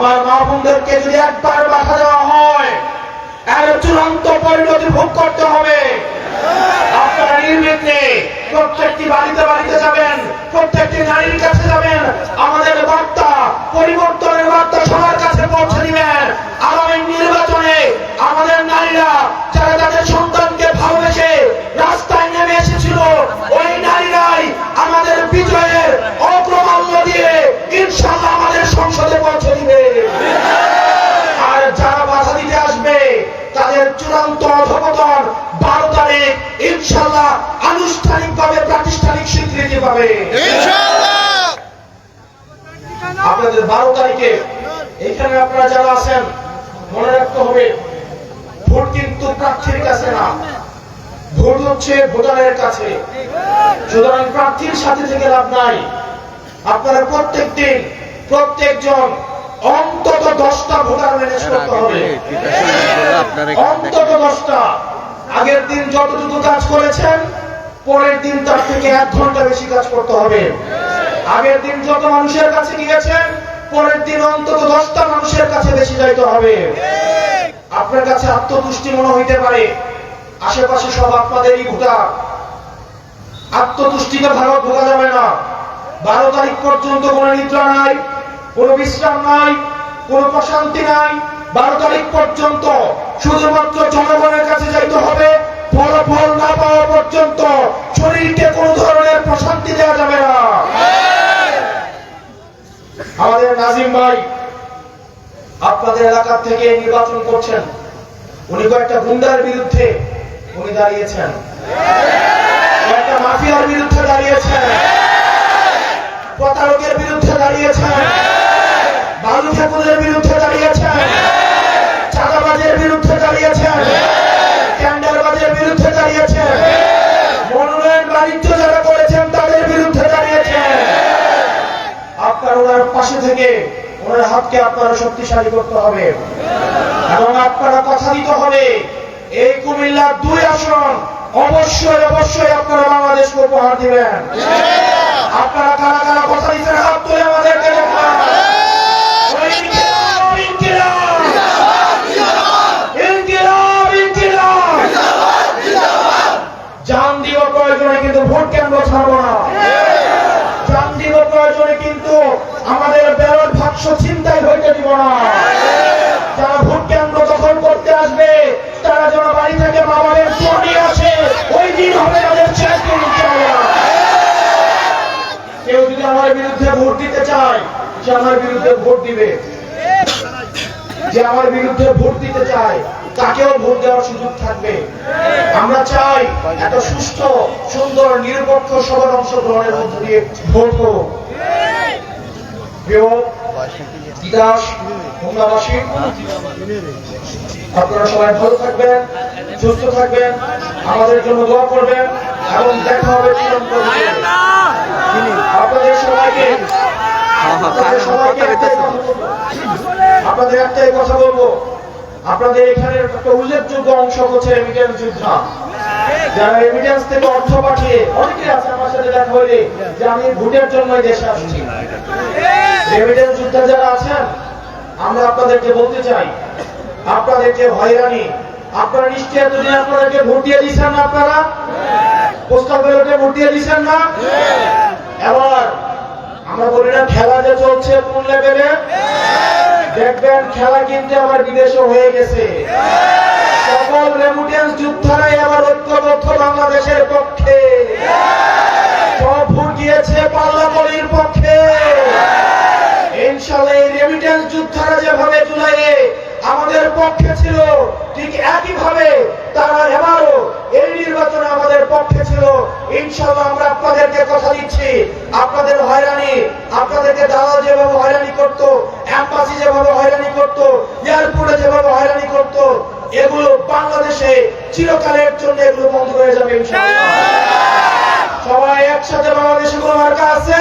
আমার মা বোনদেরকে যদি একবার বাধা দেওয়া হয় এর চূড়ান্ত পরিণতি ভোগ করতে হবে। আপনারা নির্বিঘ্নে প্রত্যেকটি বাড়িতে বাড়িতে যাবেন, প্রত্যেকটি নারীর কাছে যাবেন, আমাদের বার্তা, পরিবর্তনের বার্তা সবার কাছে পৌঁছে দিবেন। আগামী নির্বাচনে আমাদের নারীরা যারা তাদের সন্তানকে ভালোবেসে রাস্তায় নেমে এসেছিল, ওই নারীরাই আমাদের বিজয়ের অগ্রমাল্য দিয়ে ইনশাআল্লাহ আমাদের সংসদে পৌঁছে দিবে। আর যারা বাধা দিতে আসবে তাদের চূড়ান্ত অধঃপতন 12 তারিখ ইনশাআল্লাহ আনুষ্ঠানিকভাবে প্রাতিষ্ঠানিক স্বীকৃতি পাবে ইনশাআল্লাহ। আপনাদের 12 তারিখে এখানে আপনারা যারা আছেন মনে রাখতে হবে, ভোট কিন্তু প্রার্থীর কাছে না, ভোট হচ্ছে ভোটারের কাছে। সুতরাং প্রার্থীর সাথে থেকে লাভ নাই। আপনারা প্রত্যেকদিন প্রত্যেকজন অন্তত 10টা ভোটার ম্যানেজ করতে হবে, অন্তত 10টা। আগের দিন যতটুকু কাজ করেছেন পরের দিন তার থেকে 1 ঘন্টা বেশি কাজ করতে হবে। আগের দিন যত মানুষের কাছে গিয়েছেন পরের দিন অন্তত 10টা মানুষের কাছে বেশি যাইতে হবে। আপনার কাছে আত্মতুষ্টি মনে হইতে পারে, আশেপাশে সব আপনাদেরই ভোটার, আত্মতুষ্টিতে ভারত ভোগা যাবে না। 12 তারিখ পর্যন্ত কোনো নিদ্রা নাই, কোনো বিশ্রাম নাই, কোনো প্রশান্তি নাই। 12 তারিখ পর্যন্ত শুধুমাত্র জনগণের কাছে যাইতে হবে। ফলাফল না পাওয়া পর্যন্ত শরীরকে কোনো ধরনের প্রশান্তি দেওয়া যাবে না। আমাদের নাজিম ভাই আপনাদের এলাকা থেকে নির্বাচন করছেন, উনি কয়েকটা গুন্ডার বিরুদ্ধে উনি দাঁড়িয়েছেন, কয়েকটা মাফিয়ার বিরুদ্ধে দাঁড়িয়েছেন, প্রতারকের বিরুদ্ধে দাঁড়িয়েছেন, বালু ঠাকুরের বিরুদ্ধে দাঁড়িয়েছেন, চাঁদাবাজের বিরুদ্ধে দাঁড়িয়েছেন, টেন্ডারবাজের বিরুদ্ধে দাঁড়িয়েছেন, মনোনয়ন বাণিজ্য যারা করেছেন তাদের বিরুদ্ধে দাঁড়িয়েছেন। আপনার ওনার পাশে থেকে ওনার হাতকে আপনারা শক্তিশালী করতে হবে এবং আপনারা কথা দিতে হবে এই কুমিল্লার 2 আসন অবশ্যই অবশ্যই আপনারা বাংলাদেশকে উপহার দিবেন। আপনারা কারা কারা কথা দিচ্ছেন হাত তুলে আমাদেরকে দেখান। জান দিব প্রয়োজনে কিন্তু ভোট কেন্দ্র ছাড়বো না। জান দিব প্রয়োজনে কিন্তু আমাদের ব্যালট বাক্স ছিনতাই হইতে দিব না। যারা ভোট কেন্দ্র দখল করতে আসবে তারা যেন বাড়ি থেকে বাবাদের চোর নিয়ে আসে, ওই দিন হবে তাদের শেষ দিন। কেউ যদি আমার বিরুদ্ধে ভোট দিতে চায় সে আমার বিরুদ্ধে ভোট দিবে, যে আমার বিরুদ্ধে ভোট দিতে চায় তাকেও ভোট দেওয়ার সুযোগ থাকবে। আমরা চাই এত সুস্থ সুন্দর নিরপেক্ষ সবার অংশগ্রহণের মধ্য দিয়ে ভোট হোক। প্রিয় তিতাস খুলনাবাসী, আপনারা সবাই ভালো থাকবেন, সুস্থ থাকবেন, আমাদের জন্য দোয়া করবেন এবং দেখা হবে আপনাদের সবাইকে। আপনাদের একটাই কথা বলবো, আপনাদের এখানে একটা উল্লেখযোগ্য অংশ হচ্ছে রেমিটেন্স যোদ্ধা। যারা রেমিটেন্স থেকে অর্থ পাঠিয়ে, অনেকে আছে আমার সাথে দেখা হইলে যে আমি ভোটের জন্য দেশে আসছি। রেমিটেন্স যোদ্ধা যারা আছেন, আমরা আপনাদেরকে বলতে চাই, আপনাদেরকে হয়রানি, আপনারা নিশ্চয়ই এতদিন আপনাদেরকে ভোট দিয়ে দিচ্ছেন না, আপনারা পোস্টাল ব্যালটে ভোট দিয়ে দিচ্ছেন না। এবার আমরা বলি না খেলা যে চলছে কোন লেভেলে, দেখবেন খেলা কিন্তু আবার বিদেশে হয়ে গেছে। সকল রেমিটেন্স যোদ্ধারাই আবার ঐক্যবদ্ধ বাংলাদেশের পক্ষে, সব ভোট দিয়েছে পাল্লাপলির পক্ষে। ইনশাআল্লাহ এই রেমিটেন্স যোদ্ধারা যেভাবে জুলাইয়ে আমাদের পক্ষে ছিল ঠিক একইভাবে তারা এবারও এই নির্বাচনে আমাদের পক্ষে ছিল। ইনশাআল্লাহ আমরা আপনাদেরকে কথা দিচ্ছি, আপনাদের হয়রানি, আপনাদেরকে দালাল যেভাবে হয়রানি করতো, এম্বাসি যেভাবে হয়রানি করতো, এয়ারপোর্টে যেভাবে হয়রানি করতো, এগুলো বাংলাদেশে চিরকালের জন্য এগুলো বন্ধ হয়ে যাবে ইনশাআল্লাহ। সবাই একসাথে বাংলাদেশে কোনো মার্কা আছে।